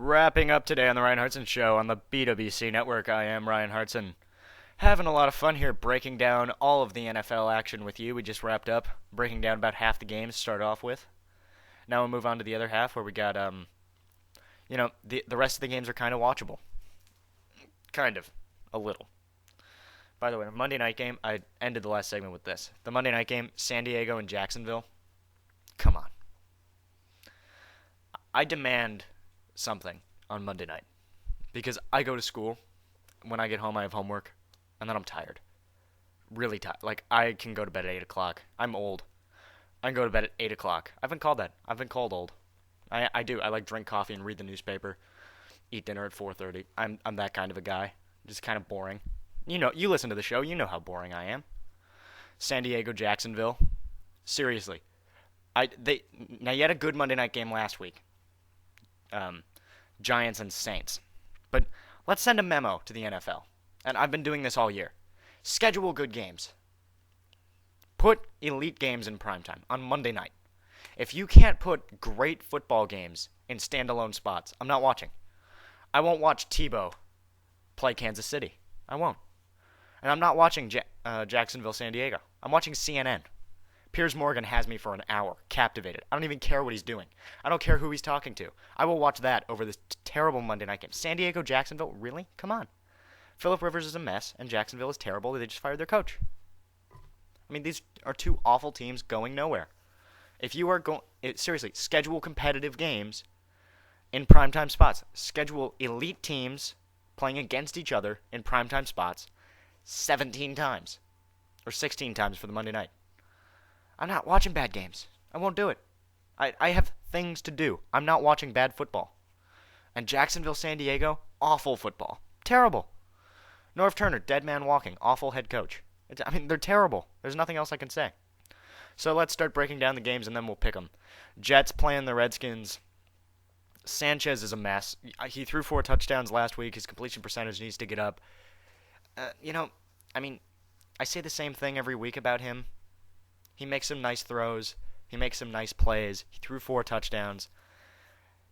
Wrapping up today on the Ryan Hartson Show on the BWC Network. I am Ryan Hartson. Having a lot of fun here breaking down all of the NFL action with you. We just wrapped up breaking down about half the games to start off with. Now we'll move on to the other half where we got, the rest of the games are kind of watchable. Kind of. A little. By the way, Monday night game, I ended the last segment with this. The Monday night game, San Diego and Jacksonville. Come on. I demand something on Monday night because I go to school. When I get home, I have homework, and then I'm tired. Really tired. Like, I can go to bed at 8 o'clock. I'm old. I can go to bed at 8 o'clock. I've been called that. I've been called old. I do. I like drink coffee and read the newspaper, eat dinner at 4:30. I'm that kind of a guy. Just kind of boring. You listen to the show. You know how boring I am. San Diego, Jacksonville. Seriously. Now, you had a good Monday night game last week. Giants and Saints. But let's send a memo to the NFL. And I've been doing this all year. Schedule good games. Put elite games in primetime on Monday night. If you can't put great football games in standalone spots, I'm not watching. I won't watch Tebow play Kansas City. I won't. And I'm not watching Jacksonville, San Diego. I'm watching CNN. Piers Morgan has me for an hour, captivated. I don't even care what he's doing. I don't care who he's talking to. I will watch that over this terrible Monday night game. San Diego, Jacksonville, really? Come on. Phillip Rivers is a mess, and Jacksonville is terrible. They just fired their coach. I mean, these are two awful teams going nowhere. If you are going, seriously, schedule competitive games in primetime spots. Schedule elite teams playing against each other in primetime spots 17 times. Or 16 times for the Monday night. I'm not watching bad games. I won't do it. I have things to do. I'm not watching bad football. And Jacksonville, San Diego, awful football. Terrible. Norv Turner, dead man walking, awful head coach. They're terrible. There's nothing else I can say. So let's start breaking down the games and then we'll pick them. Jets playing the Redskins. Sanchez is a mess. He threw 4 touchdowns last week. His completion percentage needs to get up. I say the same thing every week about him. He makes some nice throws. He makes some nice plays. He threw 4 touchdowns.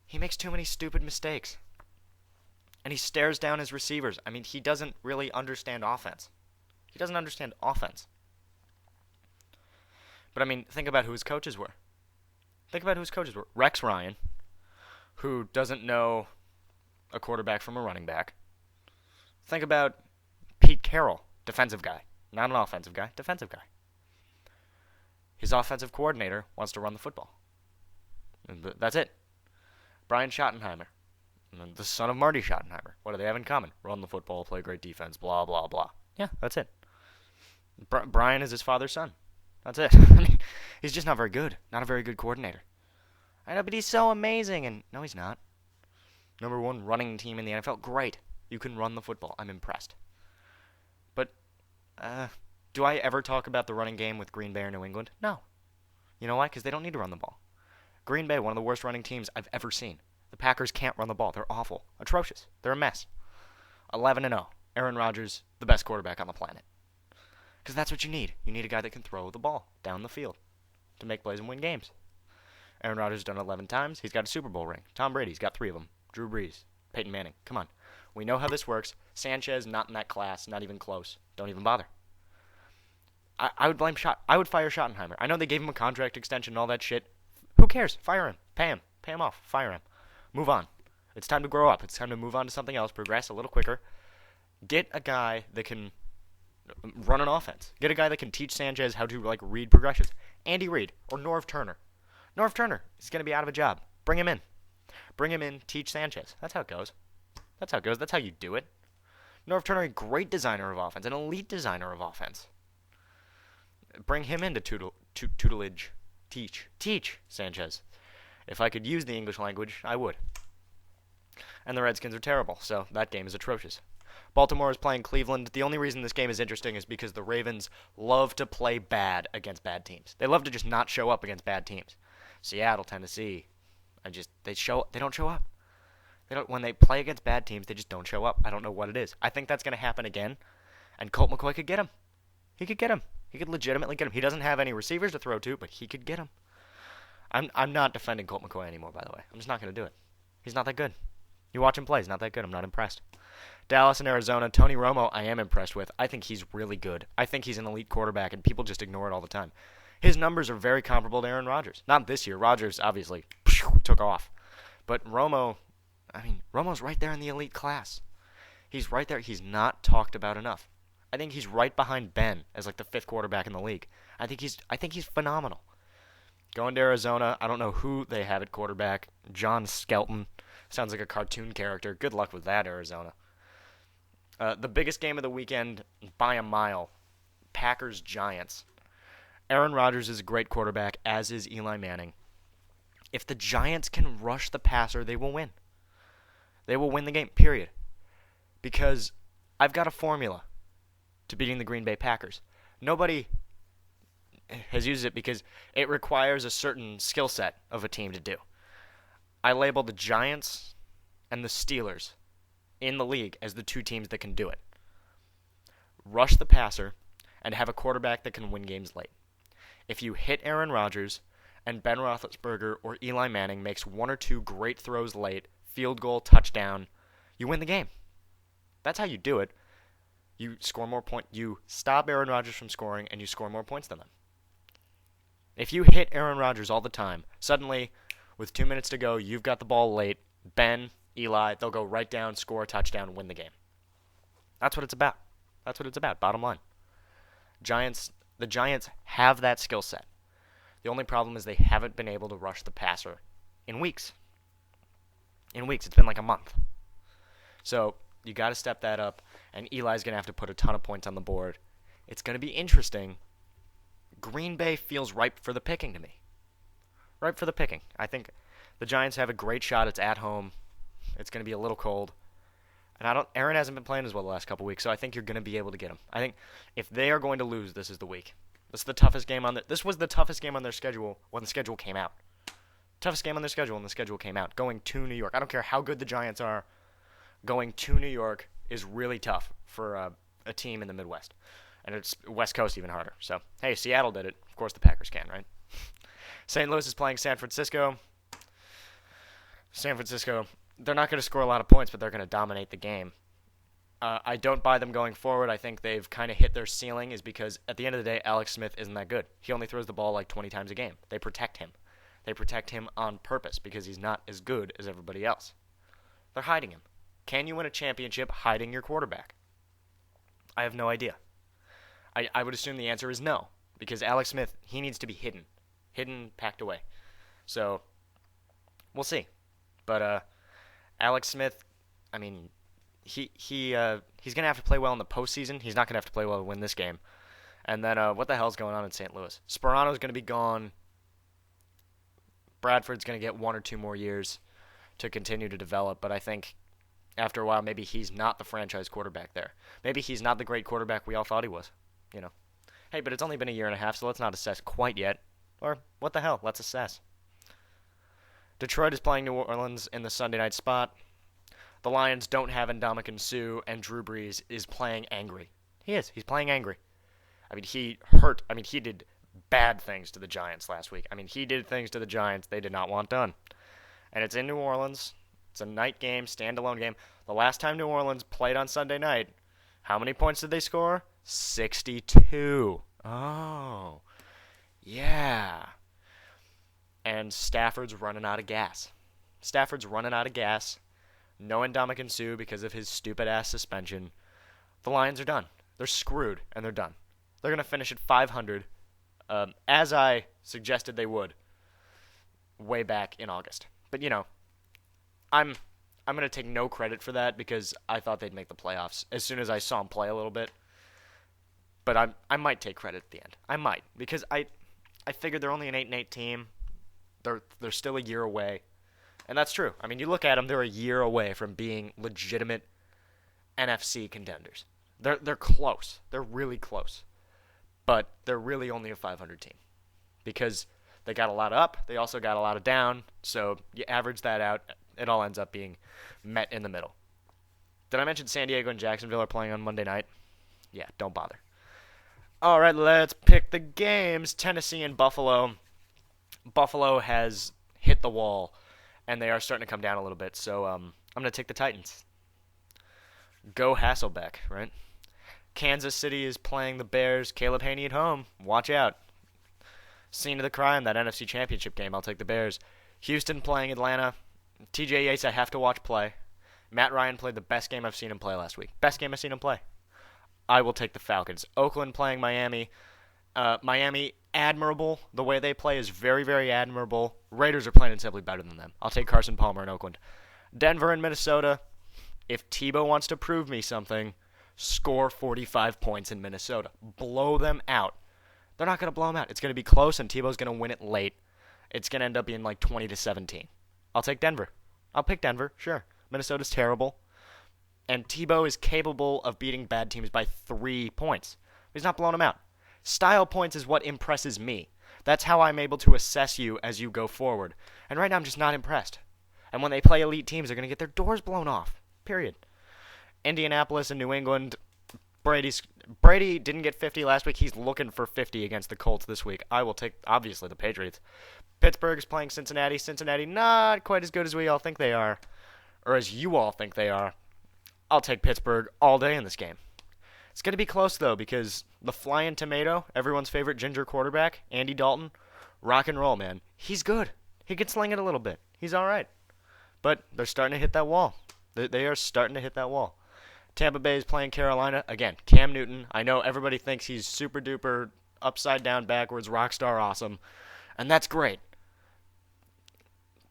He makes too many stupid mistakes. And he stares down his receivers. He doesn't really understand offense. He doesn't understand offense. But, think about who his coaches were. Rex Ryan, who doesn't know a quarterback from a running back. Think about Pete Carroll, defensive guy. Not an offensive guy, defensive guy. His offensive coordinator wants to run the football. That's it. Brian Schottenheimer, the son of Marty Schottenheimer. What do they have in common? Run the football, play great defense, blah, blah, blah. Yeah, that's it. Brian is his father's son. That's it. He's just not very good. Not a very good coordinator. I know, but he's so amazing. And no, he's not. Number 1 running team in the NFL. Great. You can run the football. I'm impressed. But, do I ever talk about the running game with Green Bay or New England? No. You know why? Because they don't need to run the ball. Green Bay, one of the worst running teams I've ever seen. The Packers can't run the ball. They're awful. Atrocious. They're a mess. 11-0. Aaron Rodgers, the best quarterback on the planet. Because that's what you need. You need a guy that can throw the ball down the field to make plays and win games. Aaron Rodgers has done it 11 times. He's got a Super Bowl ring. Tom Brady's got 3 of them. Drew Brees. Peyton Manning. Come on. We know how this works. Sanchez, not in that class. Not even close. Don't even bother. I would I would fire Schottenheimer. I know they gave him a contract extension and all that shit. Who cares? Fire him. Pay him. Pay him off. Fire him. Move on. It's time to grow up. It's time to move on to something else. Progress a little quicker. Get a guy that can run an offense. Get a guy that can teach Sanchez how to read progressions. Andy Reid or Norv Turner. Norv Turner is going to be out of a job. Bring him in. Bring him in. Teach Sanchez. That's how it goes. That's how you do it. Norv Turner, a great designer of offense, an elite designer of offense. Bring him into tutelage. Teach Sanchez. If I could use the English language, I would. And the Redskins are terrible, so that game is atrocious. Baltimore is playing Cleveland. The only reason this game is interesting is because the Ravens love to play bad against bad teams. They love to just not show up against bad teams. Seattle, Tennessee, they don't show up. When they play against bad teams, they just don't show up. I don't know what it is. I think that's going to happen again, and Colt McCoy could get him. He could get him. He could legitimately get him. He doesn't have any receivers to throw to, but he could get him. I'm not defending Colt McCoy anymore, by the way. I'm just not going to do it. He's not that good. You watch him play. He's not that good. I'm not impressed. Dallas and Arizona. Tony Romo, I am impressed with. I think he's really good. I think he's an elite quarterback, and people just ignore it all the time. His numbers are very comparable to Aaron Rodgers. Not this year. Rodgers obviously took off. But Romo, Romo's right there in the elite class. He's right there. He's not talked about enough. I think he's right behind Ben as like the 5th quarterback in the league. I think he's phenomenal. Going to Arizona, I don't know who they have at quarterback. John Skelton. Sounds like a cartoon character. Good luck with that, Arizona. The biggest game of the weekend by a mile, Packers-Giants. Aaron Rodgers is a great quarterback, as is Eli Manning. If the Giants can rush the passer, they will win. They will win the game, period. Because I've got a formula to beating the Green Bay Packers. Nobody has used it because it requires a certain skill set of a team to do. I label the Giants and the Steelers in the league as the 2 teams that can do it. Rush the passer and have a quarterback that can win games late. If you hit Aaron Rodgers and Ben Roethlisberger or Eli Manning makes 1 or 2 great throws late, field goal, touchdown, you win the game. That's how you do it. You score more points. You stop Aaron Rodgers from scoring, and you score more points than them. If you hit Aaron Rodgers all the time, suddenly, with 2 minutes to go, you've got the ball late. Ben, Eli, they'll go right down, score a touchdown, win the game. That's what it's about. That's what it's about, bottom line. The Giants have that skill set. The only problem is they haven't been able to rush the passer in weeks. It's been like a month. So you got to step that up, and Eli's going to have to put a ton of points on the board. It's going to be interesting. Green Bay feels ripe for the picking to me. Ripe for the picking. I think the Giants have a great shot. It's at home. It's going to be a little cold. And Aaron hasn't been playing as well the last couple weeks, so I think you're going to be able to get him. I think if they are going to lose, this is the week. This was the toughest game on their schedule when the schedule came out. Toughest game on their schedule when the schedule came out. Going to New York. I don't care how good the Giants are. Going to New York is really tough for a team in the Midwest. And it's West Coast even harder. So, hey, Seattle did it. Of course the Packers can, right? St. Louis is playing San Francisco. San Francisco, they're not going to score a lot of points, but they're going to dominate the game. I don't buy them going forward. I think they've kind of hit their ceiling is because at the end of the day, Alex Smith isn't that good. He only throws the ball like 20 times a game. They protect him. They protect him on purpose because he's not as good as everybody else. They're hiding him. Can you win a championship hiding your quarterback? I have no idea. I would assume the answer is no, because Alex Smith, he needs to be hidden. Hidden, packed away. So, we'll see. But Alex Smith, I mean, he's going to have to play well in the postseason. He's not going to have to play well to win this game. And then what the hell's going on in St. Louis? Sperano's going to be gone. Bradford's going to get 1 or 2 more years to continue to develop, but I think after a while, maybe he's not the franchise quarterback there. Maybe he's not the great quarterback we all thought he was, you know. Hey, but it's only been a year and a half, so let's not assess quite yet. Or, what the hell, let's assess. Detroit is playing New Orleans in the Sunday night spot. The Lions don't have Ndamukong Suh, and Drew Brees is playing angry. He is. He's playing angry. I mean, he did bad things to the Giants last week. I mean, he did things to the Giants they did not want done. And it's in New Orleans. It's a night game, standalone game. The last time New Orleans played on Sunday night, how many points did they score? 62. Oh, yeah. And Stafford's running out of gas. No Ndamukong Suh because of his stupid-ass suspension. The Lions are done. They're screwed, and they're done. They're going to finish at 500, as I suggested they would way back in August. But, you know, I'm going to take no credit for that because I thought they'd make the playoffs as soon as I saw them play a little bit. But I might take credit at the end. I might because I figured they're only an 8-8 team. They're still a year away. And that's true. I mean, you look at them, they're a year away from being legitimate NFC contenders. They're close. They're really close. But they're really only a 500 team because they got a lot up. They also got a lot of down. So you average that out, it all ends up being met in the middle. Did I mention San Diego and Jacksonville are playing on Monday night? Yeah, don't bother. All right, let's pick the games. Tennessee and Buffalo. Buffalo has hit the wall, and they are starting to come down a little bit. So I'm going to take the Titans. Go Hasselbeck, right? Kansas City is playing the Bears. Caleb Haney at home. Watch out. Scene of the crime, that NFC Championship game. I'll take the Bears. Houston playing Atlanta. TJ Yates, I have to watch play. Matt Ryan played the best game I've seen him play last week. Best game I've seen him play. I will take the Falcons. Oakland playing Miami. Miami, admirable. The way they play is very, very admirable. Raiders are playing simply better than them. I'll take Carson Palmer in Oakland. Denver and Minnesota. If Tebow wants to prove me something, score 45 points in Minnesota. Blow them out. They're not going to blow them out. It's going to be close, and Tebow's going to win it late. It's going to end up being like 20-17. I'll take Denver. I'll pick Denver, sure. Minnesota's terrible. And Tebow is capable of beating bad teams by 3 points. He's not blowing them out. Style points is what impresses me. That's how I'm able to assess you as you go forward. And right now I'm just not impressed. And when they play elite teams, they're going to get their doors blown off. Period. Indianapolis and New England. Brady didn't get 50 last week. He's looking for 50 against the Colts this week. I will take, obviously, the Patriots. Pittsburgh is playing Cincinnati. Cincinnati not quite as good as we all think they are. Or as you all think they are. I'll take Pittsburgh all day in this game. It's going to be close, though, because the Flying Tomato, everyone's favorite ginger quarterback, Andy Dalton, rock and roll, man. He's good. He can sling it a little bit. He's all right. But they're starting to hit that wall. They are starting to hit that wall. Tampa Bay is playing Carolina. Again, Cam Newton. I know everybody thinks he's super duper, upside down, backwards, rock star awesome. And that's great.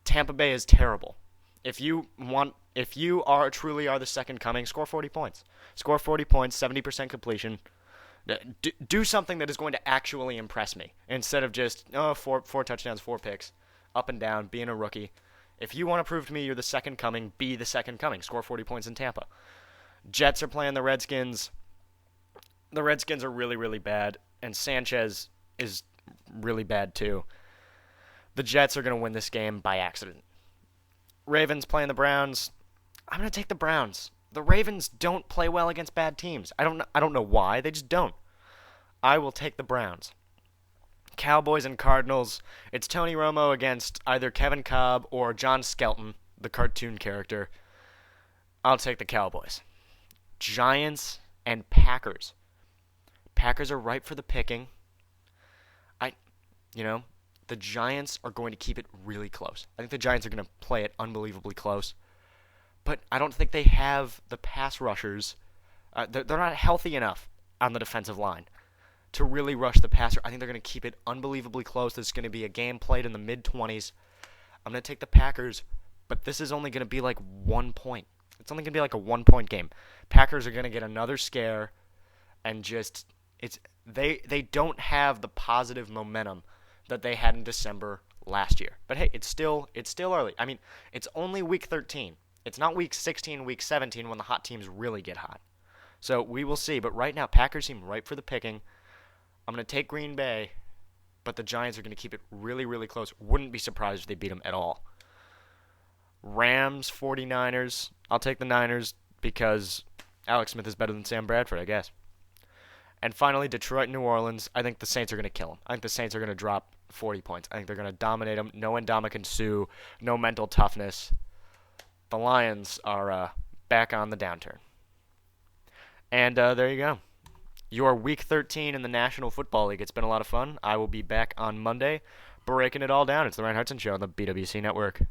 Tampa Bay is terrible. If you truly are the second coming, score 40 points. Score 40 points, 70% completion. Do something that is going to actually impress me instead of just four touchdowns, 4 picks, up and down, being a rookie. If you want to prove to me you're the second coming, be the second coming. Score 40 points in Tampa. Jets are playing the Redskins. The Redskins are really, really bad, and Sanchez is really bad too. The Jets are going to win this game by accident. Ravens playing the Browns. I'm going to take the Browns. The Ravens don't play well against bad teams. I don't know why. They just don't. I will take the Browns. Cowboys and Cardinals. It's Tony Romo against either Kevin Kolb or John Skelton, the cartoon character. I'll take the Cowboys. Giants and Packers. Packers are ripe for the picking. The Giants are going to keep it really close. I think the Giants are going to play it unbelievably close. But I don't think they have the pass rushers. They're not healthy enough on the defensive line to really rush the passer. I think they're going to keep it unbelievably close. It's going to be a game played in the mid-20s. I'm going to take the Packers, but this is only going to be like 1 point. It's only going to be like a 1-point game. Packers are going to get another scare, and they don't have the positive momentum that they had in December last year. But hey, it's still early. I mean, it's only week 13. It's not week 16, week 17 when the hot teams really get hot. So we will see. But right now, Packers seem ripe for the picking. I'm going to take Green Bay, but the Giants are going to keep it really, really close. Wouldn't be surprised if they beat them at all. Rams, 49ers. I'll take the Niners because Alex Smith is better than Sam Bradford, I guess. And finally, Detroit, New Orleans. I think the Saints are going to kill them. I think the Saints are going to drop 40 points. I think they're going to dominate them. No Ndamukong Suh, no mental toughness. The Lions are back on the downturn. And there you go. Your Week 13 in the National Football League. It's been a lot of fun. I will be back on Monday breaking it all down. It's the Ryan Hartson Show on the BWC Network.